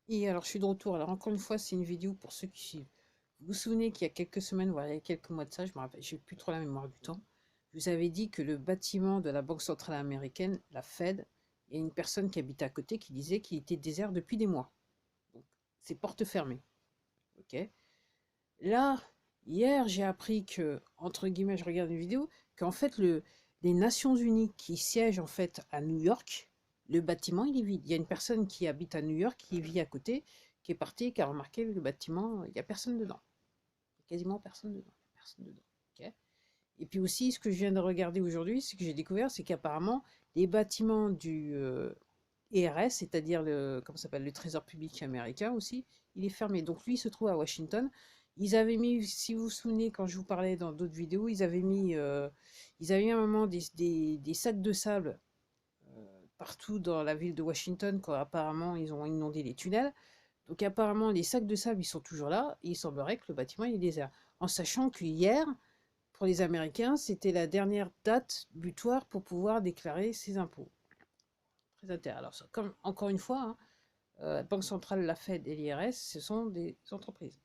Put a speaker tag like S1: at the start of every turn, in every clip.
S1: Et alors, je suis de retour. Alors, encore une fois, c'est une vidéo pour ceux qui suivent. Vous vous souvenez qu'il y a quelques semaines, voilà, il y a quelques mois de ça, je me rappelle, j'ai plus trop la mémoire du temps. Je vous avais dit que le bâtiment de la Banque centrale américaine, la Fed, il y a une personne qui habitait à côté qui disait qu'il était désert depuis des mois. Donc, c'est porte fermée. Ok. Là, hier, j'ai appris que, entre guillemets, je regarde une vidéo, qu'en fait, les Nations Unies qui siègent en fait à New York, le bâtiment, il est vide. Il y a une personne qui habite à New York, qui vit à côté, qui est partie, qui a remarqué le bâtiment, il n'y a personne dedans. Il n'y a quasiment personne dedans. Personne dedans. Ok. Et puis aussi, ce que je viens de regarder aujourd'hui, ce que j'ai découvert, c'est qu'apparemment, les bâtiments du ERS, c'est-à-dire comment ça s'appelle, le Trésor public américain aussi, il est fermé. Donc lui, il se trouve à Washington. Ils avaient mis, si vous vous souvenez, quand je vous parlais dans d'autres vidéos, ils avaient mis à un moment des sacs de sable partout dans la ville de Washington, quand apparemment ils ont inondé les tunnels. Donc apparemment, les sacs de sable, ils sont toujours là, et il semblerait que le bâtiment il est désert. En sachant que hier, pour les Américains, c'était la dernière date butoir pour pouvoir déclarer ses impôts. Très intéressant. Alors, comme encore une fois, hein, la Banque centrale, la Fed et l'IRS, ce sont des entreprises.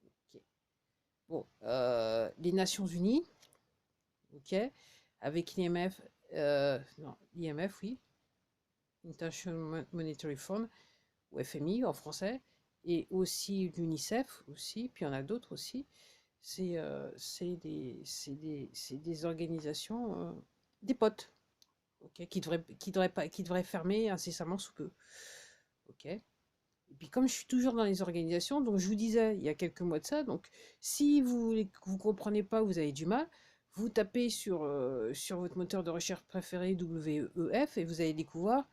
S1: Ok. Bon, les Nations Unies, ok, avec l'IMF, non, l'IMF, oui, International Monetary Fund, ou FMI en français, et aussi l'UNICEF aussi, puis il y en a d'autres aussi. C'est des organisations, des potes, ok, qui devraient fermer incessamment sous peu. Ok. Et puis comme je suis toujours dans les organisations, donc je vous disais il y a quelques mois de ça, donc si vous comprenez pas, vous avez du mal, vous tapez sur votre moteur de recherche préféré WEF et vous allez découvrir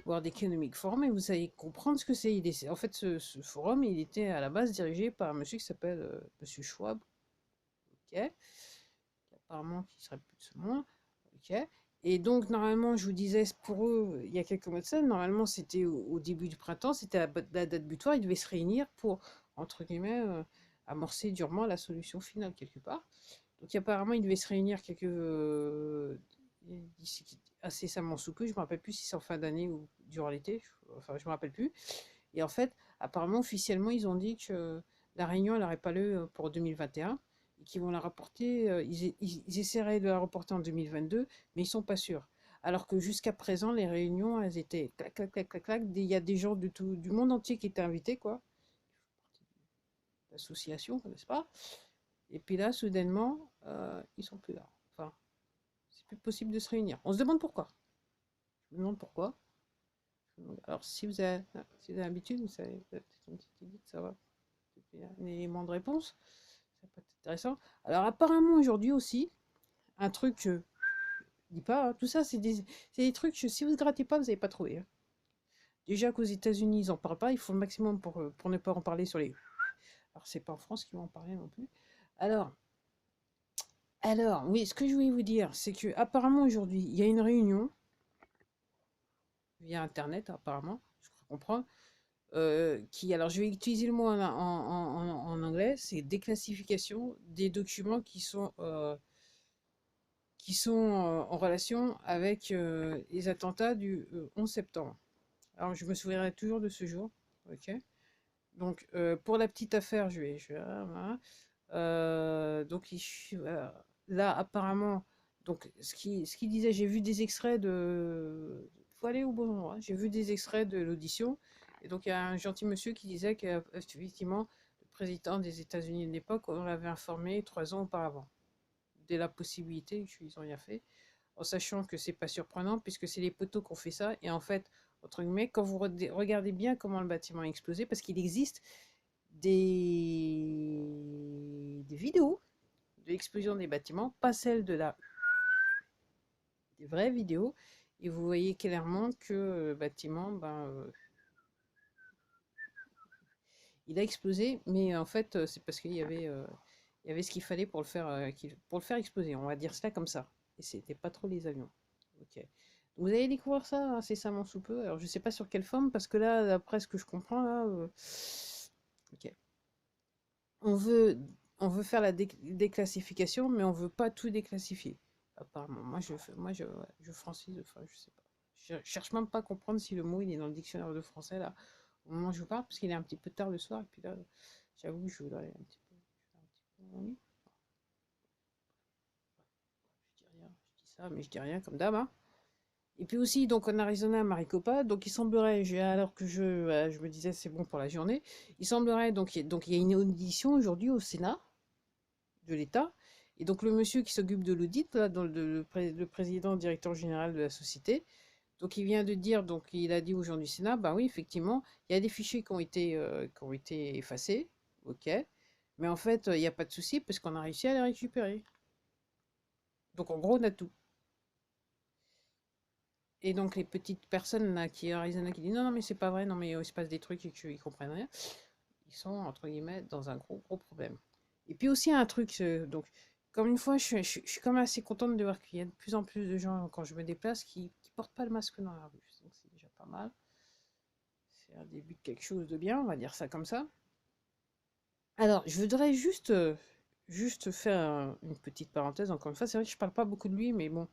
S1: World Economic Forum et vous allez comprendre ce que c'est. En fait, ce forum, il était à la base dirigé par un monsieur qui s'appelle Monsieur Schwab, ok, apparemment qui serait plus de ce monde, ok. Et donc, normalement, je vous disais, pour eux, il y a quelques mois de ça, normalement, c'était au début du printemps, c'était la date butoir, ils devaient se réunir pour, entre guillemets, amorcer durement la solution finale, quelque part. Donc, apparemment, ils devaient se réunir incessamment sous peu, je ne me rappelle plus si c'est en fin d'année ou durant l'été, enfin, je ne me rappelle plus. Et en fait, apparemment, officiellement, ils ont dit que la réunion, elle n'aurait pas lieu pour 2021 et qu'ils vont la rapporter, ils essaieraient de la reporter en 2022, mais ils sont pas sûrs. Alors que jusqu'à présent, les réunions, elles étaient clac, clac, clac, clac, clac. Il y a des gens du monde entier qui étaient invités, quoi. L'association, n'est-ce pas? Et puis là, soudainement, ils sont plus là. Enfin, c'est plus possible de se réunir. On se demande pourquoi. Je me demande pourquoi. Alors, si vous avez l'habitude, vous savez, peut-être une petite idée de savoir un élément de réponse. Ça peut être intéressant. Alors apparemment aujourd'hui aussi, un truc, je dis pas, hein, tout ça c'est des trucs, si vous ne grattez pas, vous n'allez pas trouvé. Hein. Déjà qu'aux États-Unis, ils n'en parlent pas, il faut le maximum pour ne pas en parler sur les. Alors c'est pas en France qu'ils vont en parler non plus. Alors, oui, ce que je voulais vous dire, c'est que apparemment aujourd'hui, il y a une réunion via Internet, apparemment, je crois comprendre, alors je vais utiliser le mot en anglais, c'est déclassification des documents qui sont en relation avec les attentats du 11 septembre. Alors, je me souviendrai toujours de ce jour. Ok. Donc, pour la petite affaire, voilà. Donc, voilà. Là, apparemment, donc, ce qui disait, j'ai vu des extraits de. Faut aller au bon endroit. J'ai vu des extraits de l'audition. Et donc, il y a un gentil monsieur qui disait qu'effectivement, le président des États-Unis de l'époque, on l'avait informé 3 ans auparavant de la possibilité, ils ont rien fait en sachant que c'est pas surprenant puisque c'est les poteaux qui ont fait ça. Et en fait, entre guillemets, quand vous regardez bien comment le bâtiment a explosé, parce qu'il existe des vidéos de l'explosion des bâtiments, pas celles de des vraies vidéos, et vous voyez clairement que le bâtiment, il a explosé, mais en fait, c'est parce il y avait ce qu'il fallait pour le faire exploser. On va dire cela comme ça. Et c'était pas trop les avions. Ok. Vous allez découvrir ça incessamment sous peu. Alors, je sais pas sur quelle forme, parce que là, d'après ce que je comprends, là, ok. On veut, on veut faire la déclassification, mais on veut pas tout déclassifier. Apparemment, moi, ouais, je francise, enfin, je sais pas. Je cherche même pas à comprendre si le mot il est dans le dictionnaire de français là, au moment où je vous parle, parce qu'il est un petit peu tard le soir, et puis là, j'avoue, je voudrais un petit peu. Oui, je dis rien, je dis ça, mais je dis rien comme d'hab, hein. Et puis aussi, donc en Arizona, Maricopa, donc il semblerait, alors que je me disais c'est bon pour la journée, il semblerait, donc il y a une audition aujourd'hui au Sénat de l'État, et donc le monsieur qui s'occupe de l'audit, là, le président directeur général de la société, donc il vient de dire, donc il a dit aux gens du Sénat, bah oui, effectivement, il y a des fichiers qui ont été effacés, ok, mais en fait, il n'y a pas de souci parce qu'on a réussi à les récupérer. Donc en gros, on a tout. Et donc les petites personnes là qui Arizona qui disent non, non, mais c'est pas vrai, non, mais il se passe des trucs et qu'ils comprennent rien, ils sont entre guillemets dans un gros, gros problème. Et puis aussi un truc, donc, comme une fois, je suis quand même assez contente de voir qu'il y a de plus en plus de gens quand je me déplace qui portent pas le masque dans la rue. Donc c'est déjà pas mal. C'est un début de quelque chose de bien, on va dire ça comme ça. Alors, je voudrais juste faire une petite parenthèse, encore une fois. C'est vrai que je parle pas beaucoup de lui, mais bon,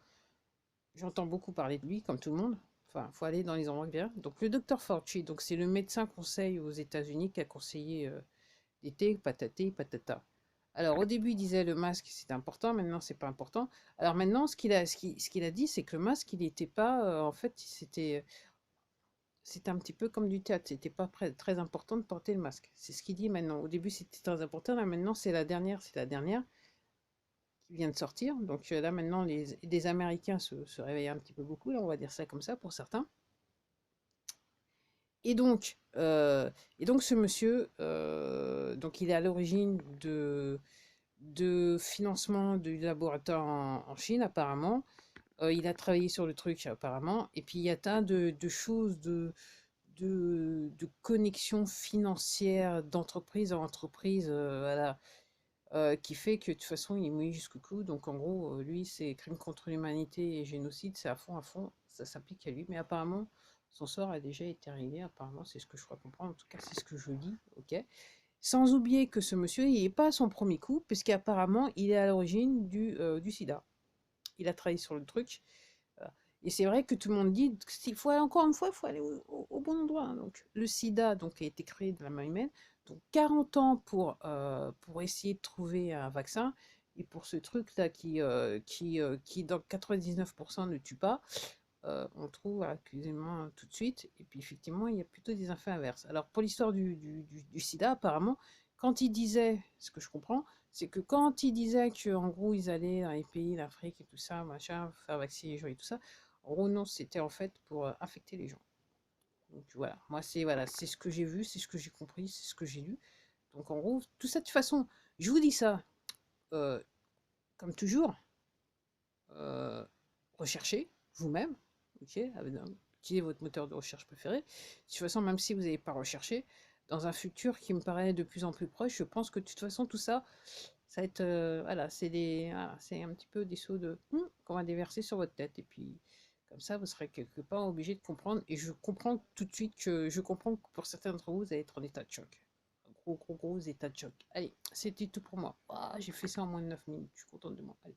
S1: j'entends beaucoup parler de lui, comme tout le monde. Enfin, il faut aller dans les endroits bien. Donc, le docteur Fauci, donc c'est le médecin conseil aux États-Unis qui a conseillé l'été, pataté, patata. Alors, au début, il disait le masque, c'est important. Maintenant, c'est pas important. Alors maintenant, ce qu'il a dit, c'est que le masque, il n'était pas, en fait, c'était un petit peu comme du théâtre, c'était pas très important de porter le masque. C'est ce qu'il dit maintenant. Au début, c'était très important, là maintenant, c'est la dernière qui vient de sortir. Donc là maintenant, les Américains se réveillent un petit peu beaucoup, là, on va dire ça comme ça pour certains. Et donc, euh, et donc ce monsieur, donc il est à l'origine de financement du laboratoire en Chine apparemment. Il a travaillé sur le truc apparemment. Et puis il y a tas de choses, de connexions financières d'entreprise en entreprise, voilà, qui fait que de toute façon il est mouillé jusqu'au cou. Donc en gros, lui, c'est crime contre l'humanité et génocide, c'est à fond, ça s'applique à lui. Mais apparemment, son sort a déjà été arrivé. Apparemment, c'est ce que je crois comprendre. En tout cas, c'est ce que je dis. Ok. Sans oublier que ce monsieur, il n'est pas à son premier coup, puisqu'apparemment, il est à l'origine du sida. Il a travaillé sur le truc. Et c'est vrai que tout le monde dit qu'il faut aller, encore une fois, il faut aller au bon endroit, hein. Donc, le sida donc, a été créé de la main humaine. Donc 40 ans pour essayer de trouver un vaccin. Et pour ce truc-là qui, dans 99% ne tue pas, on trouve accusez-moi tout de suite. Et puis effectivement, il y a plutôt des effets inverses. Alors pour l'histoire du sida, apparemment, quand il disait, ce que je comprends, c'est que quand il disait qu'en gros ils allaient dans les pays d'Afrique et tout ça, machin, faire vacciner les gens et tout ça, en gros non, c'était en fait pour infecter les gens. Donc voilà, moi c'est ce que j'ai vu, c'est ce que j'ai compris, c'est ce que j'ai lu. Donc en gros, tout ça de toute façon, je vous dis ça, euh, comme toujours, euh, recherchez vous-même, ok, utilisez votre moteur de recherche préféré. De toute façon, même si vous n'avez pas recherché, dans un futur qui me paraît de plus en plus proche, je pense que de toute façon, tout ça, ça va être, voilà, c'est un petit peu des sauts de qu'on va déverser sur votre tête. Et puis, comme ça, vous serez quelque part obligé de comprendre. Et je comprends tout de suite je comprends que pour certains d'entre vous, vous allez être en état de choc. Un gros, gros, gros état de choc. Allez, c'était tout pour moi. Ah, j'ai fait ça en moins de 9 minutes. Je suis contente de moi. Allez.